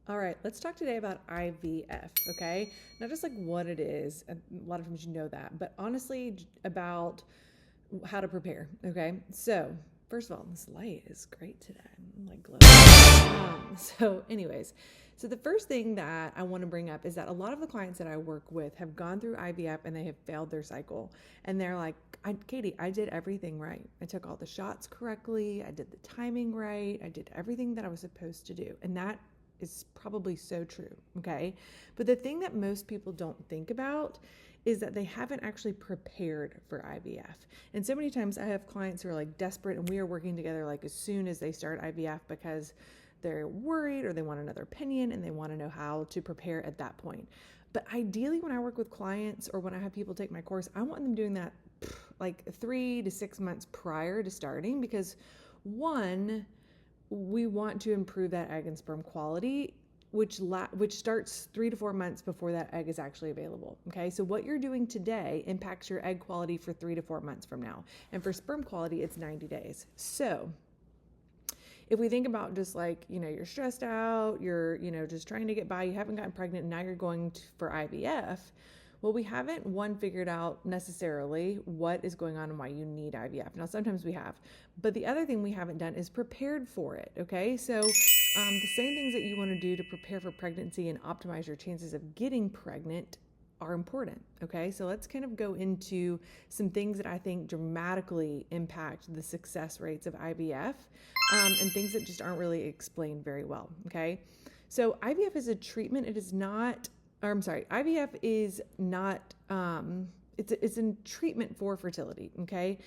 All right, let's talk today about IVF, okay? Not just like what it is, a lot of times you know that, but honestly about how to prepare, okay? So, first of all, this light is great today. I'm like glowing. So the first thing that I want to bring up is that a lot of the clients that I work with have gone through IVF and they have failed their cycle. And they're like, Katie, I did everything right. I took all the shots correctly. I did the timing right. I did everything that I was supposed to do. And that is probably so true, okay? But the thing that most people don't think about is that they haven't actually prepared for IVF. And so many times I have clients who are like desperate and we are working together like as soon as they start IVF because they're worried or they want another opinion and they want to know how to prepare at that point. But ideally when I work with clients or when I have people take my course, I want them doing that like 3 to 6 months prior to starting because one, we want to improve that egg and sperm quality, which starts 3 to 4 months before that egg is actually available. Okay, so what you're doing today impacts your egg quality for 3 to 4 months from now, and for sperm quality, it's 90 days. So if we think about just like, you're stressed out, you're, just trying to get by, you haven't gotten pregnant, and now you're going for IVF. Well, we haven't figured out necessarily what is going on and why you need IVF. Now, sometimes we have, but the other thing we haven't done is prepared for it. Okay. So, the same things that you want to do to prepare for pregnancy and optimize your chances of getting pregnant are important. Okay. So let's kind of go into some things that I think dramatically impact the success rates of IVF, and things that just aren't really explained very well. Okay. So IVF is a treatment. It is not, IVF is not, it's a treatment for fertility, okay?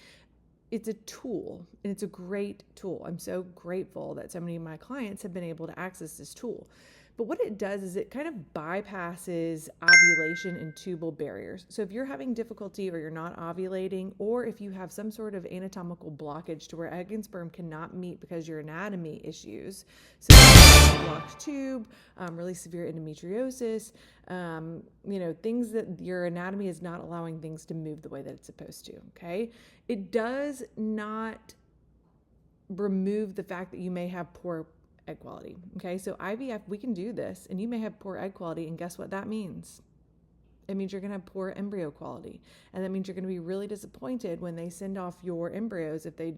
It's a tool, and it's a great tool. I'm so grateful that so many of my clients have been able to access this tool. But what it does is it kind of bypasses ovulation and tubal barriers. So if you're having difficulty or you're not ovulating, or if you have some sort of anatomical blockage to where egg and sperm cannot meet because your anatomy issues, so blocked tube, really severe endometriosis, things that your anatomy is not allowing things to move the way that it's supposed to, okay? It does not remove the fact that you may have poor egg quality. Okay, so IVF, we can do this, and you may have poor egg quality, and guess what that means? It means you're going to have poor embryo quality, and that means you're going to be really disappointed when they send off your embryos if they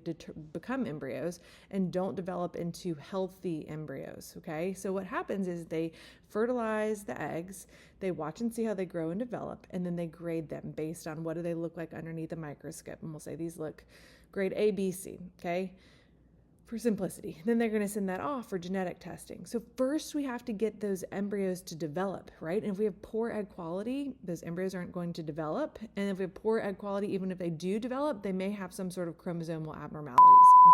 become embryos and don't develop into healthy embryos. Okay, so what happens is they fertilize the eggs, they watch and see how they grow and develop, and then they grade them based on what do they look like underneath a microscope, and we'll say these look grade A, B, C. Okay, for simplicity. Then they're going to send that off for genetic testing. So first we have to get those embryos to develop, right? And if we have poor egg quality, those embryos aren't going to develop. And if we have poor egg quality, even if they do develop, they may have some sort of chromosomal abnormalities,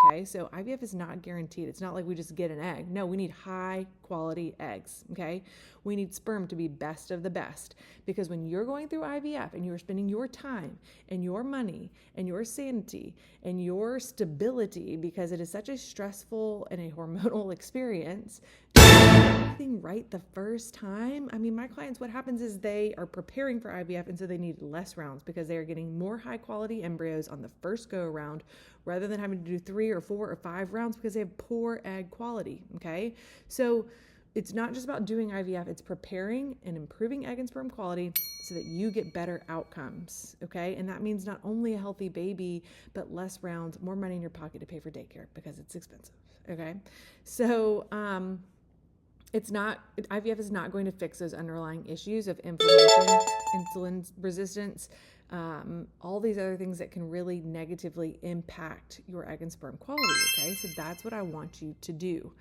okay? So IVF is not guaranteed. It's not like we just get an egg. No, we need high quality eggs, okay? We need sperm to be best of the best, because when you're going through IVF and you're spending your time and your money and your sanity and your stability, because it is such a stressful and a hormonal experience, doing everything right the first time. I mean, my clients, what happens is they are preparing for IVF, and so they need less rounds because they are getting more high quality embryos on the first go around rather than having to do 3 or 4 or 5 rounds because they have poor egg quality, okay? So it's not just about doing IVF, it's preparing and improving egg and sperm quality so that you get better outcomes, okay? And that means not only a healthy baby, but less rounds, more money in your pocket to pay for daycare because it's expensive, okay? So IVF is not going to fix those underlying issues of inflammation, insulin resistance, all these other things that can really negatively impact your egg and sperm quality, okay? So that's what I want you to do.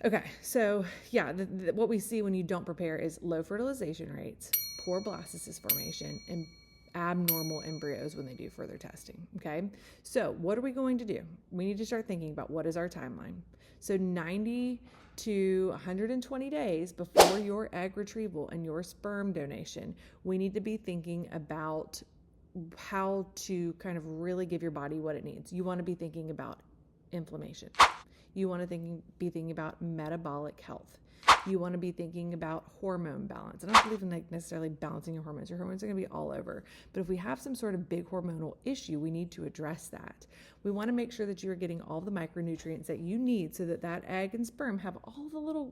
Okay, so yeah, what we see when you don't prepare is low fertilization rates, poor blastocyst formation, and abnormal embryos when they do further testing, okay? So what are we going to do? We need to start thinking about what is our timeline. So 90 to 120 days before your egg retrieval and your sperm donation, we need to be thinking about how to kind of really give your body what it needs. You want to be thinking about inflammation. You want to be thinking about metabolic health. You want to be thinking about hormone balance. I don't believe in like necessarily balancing your hormones. Your hormones are going to be all over. But if we have some sort of big hormonal issue, we need to address that. We want to make sure that you are getting all the micronutrients that you need so that that egg and sperm have all the little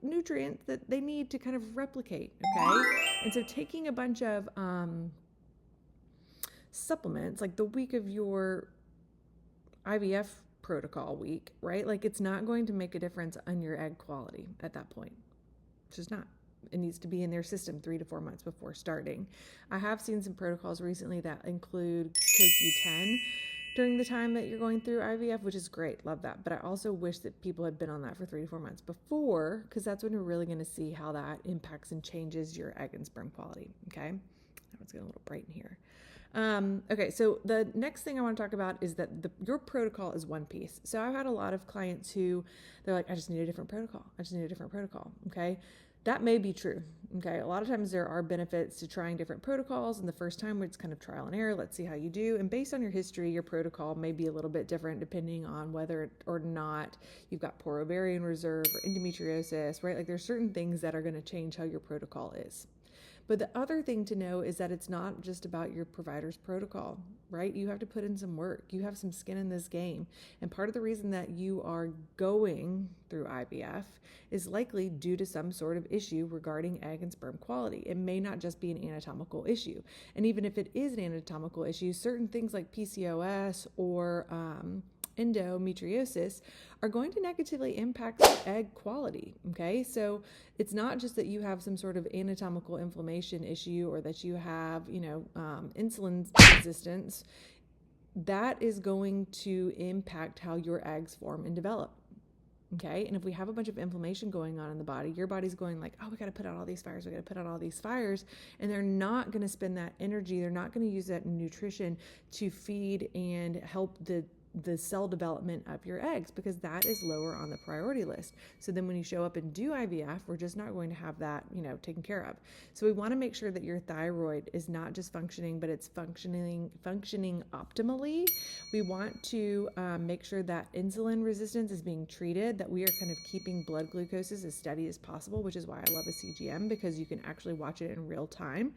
nutrients that they need to kind of replicate, okay? And so taking a bunch of supplements, like the week of your IVF protocol week, right? Like it's not going to make a difference on your egg quality at that point. It's just not. It needs to be in their system 3 to 4 months before starting. I have seen some protocols recently that include CoQ10 during the time that you're going through IVF, which is great. Love that. But I also wish that people had been on that for 3 to 4 months before, because that's when you're really going to see how that impacts and changes your egg and sperm quality. Okay. Now it's getting a little bright in here. Okay, so the next thing I want to talk about is that your protocol is one piece. So I've had a lot of clients who they're like, I just need a different protocol. I just need a different protocol. Okay. That may be true. Okay. A lot of times there are benefits to trying different protocols. And the first time it's kind of trial and error. Let's see how you do. And based on your history, your protocol may be a little bit different depending on whether or not you've got poor ovarian reserve or endometriosis, right? Like there's certain things that are going to change how your protocol is. But the other thing to know is that it's not just about your provider's protocol, right? You have to put in some work. You have some skin in this game. And part of the reason that you are going through IVF is likely due to some sort of issue regarding egg and sperm quality. It may not just be an anatomical issue. And even if it is an anatomical issue, certain things like PCOS or endometriosis are going to negatively impact egg quality. Okay, so it's not just that you have some sort of anatomical inflammation issue or that you have, insulin resistance. That is going to impact how your eggs form and develop. Okay, and if we have a bunch of inflammation going on in the body, your body's going like, oh, we got to put out all these fires. We got to put out all these fires. And they're not going to spend that energy. They're not going to use that nutrition to feed and help the cell development of your eggs, because that is lower on the priority list. So then when you show up and do IVF, we're just not going to have that, taken care of. So we want to make sure that your thyroid is not just functioning, but it's functioning optimally. We want to make sure that insulin resistance is being treated, that we are kind of keeping blood glucoses as steady as possible, which is why I love a CGM, because you can actually watch it in real time.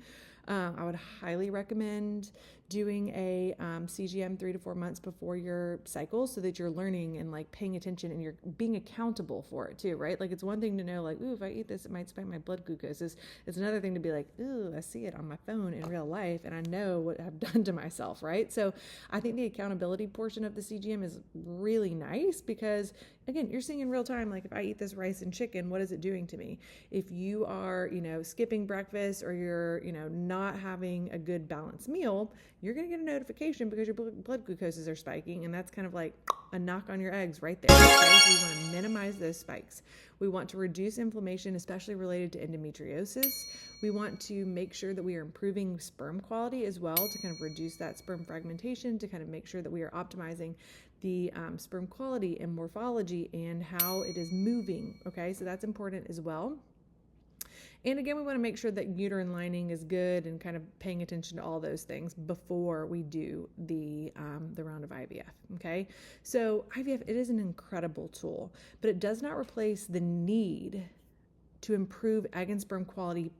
I would highly recommend doing a CGM 3 to 4 months before your cycle, so that you're learning and like paying attention and you're being accountable for it too, right? Like it's one thing to know like, ooh, if I eat this, it might spike my blood glucose. It's another thing to be like, ooh, I see it on my phone in real life and I know what I've done to myself, right? So I think the accountability portion of the CGM is really nice because, again, you're seeing in real time, like if I eat this rice and chicken, what is it doing to me? If you are, skipping breakfast or you're, not having a good balanced meal, you're going to get a notification because your blood glucoses are spiking. And that's kind of like a knock on your eggs right there. Okay? So we want to minimize those spikes. We want to reduce inflammation, especially related to endometriosis. We want to make sure that we are improving sperm quality as well to kind of reduce that sperm fragmentation, to kind of make sure that we are optimizing the sperm quality and morphology and how it is moving. Okay, so that's important as well. And again, we want to make sure that uterine lining is good and kind of paying attention to all those things before we do the round of IVF. Okay, so IVF, it is an incredible tool, but it does not replace the need to improve egg and sperm quality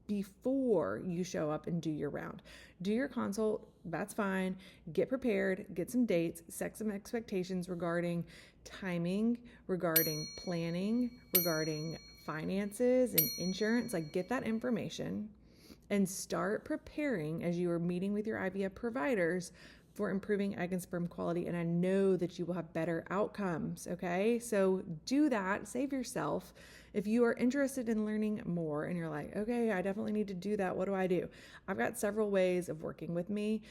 before you show up and do your round. Do your consult, that's fine. Get prepared, get some dates, set some expectations regarding timing, regarding planning, regarding finances and insurance. Like, get that information and start preparing as you are meeting with your IVF providers for improving egg and sperm quality. And I know that you will have better outcomes. Okay, so do that, save yourself. If you are interested in learning more and you're like, okay, I definitely need to do that, what do I do? I've got several ways of working with me.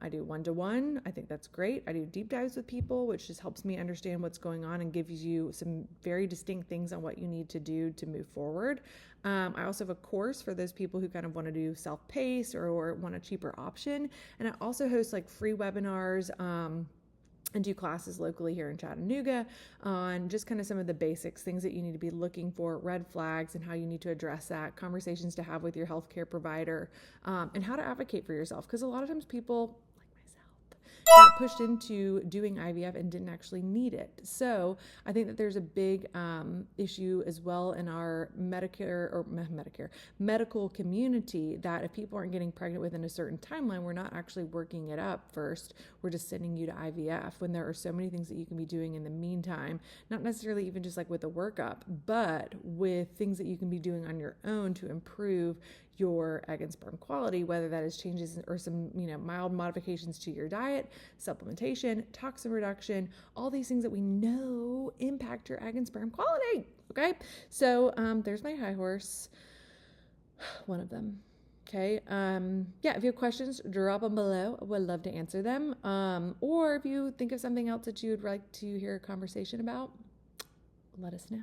I do one-to-one. I think that's great. I do deep dives with people, which just helps me understand what's going on and gives you some very distinct things on what you need to do to move forward. I also have a course for those people who kind of want to do self-paced or want a cheaper option. And I also host like free webinars, and do classes locally here in Chattanooga on just kind of some of the basics, things that you need to be looking for, red flags, and how you need to address that, conversations to have with your healthcare provider, and how to advocate for yourself. Because a lot of times people, like myself, got pushed into doing IVF and didn't actually need it. So I think that there's a big issue as well in our medical community, that if people aren't getting pregnant within a certain timeline, we're not actually working it up first. We're just sending you to IVF when there are so many things that you can be doing in the meantime, not necessarily even just like with a workup, but with things that you can be doing on your own to improve your egg and sperm quality, whether that is changes or some, mild modifications to your diet, supplementation, toxin reduction, all these things that we know impact your egg and sperm quality. Okay. So, there's my high horse, one of them. Okay. If you have questions, drop them below. I would love to answer them. Or if you think of something else that you would like to hear a conversation about, let us know.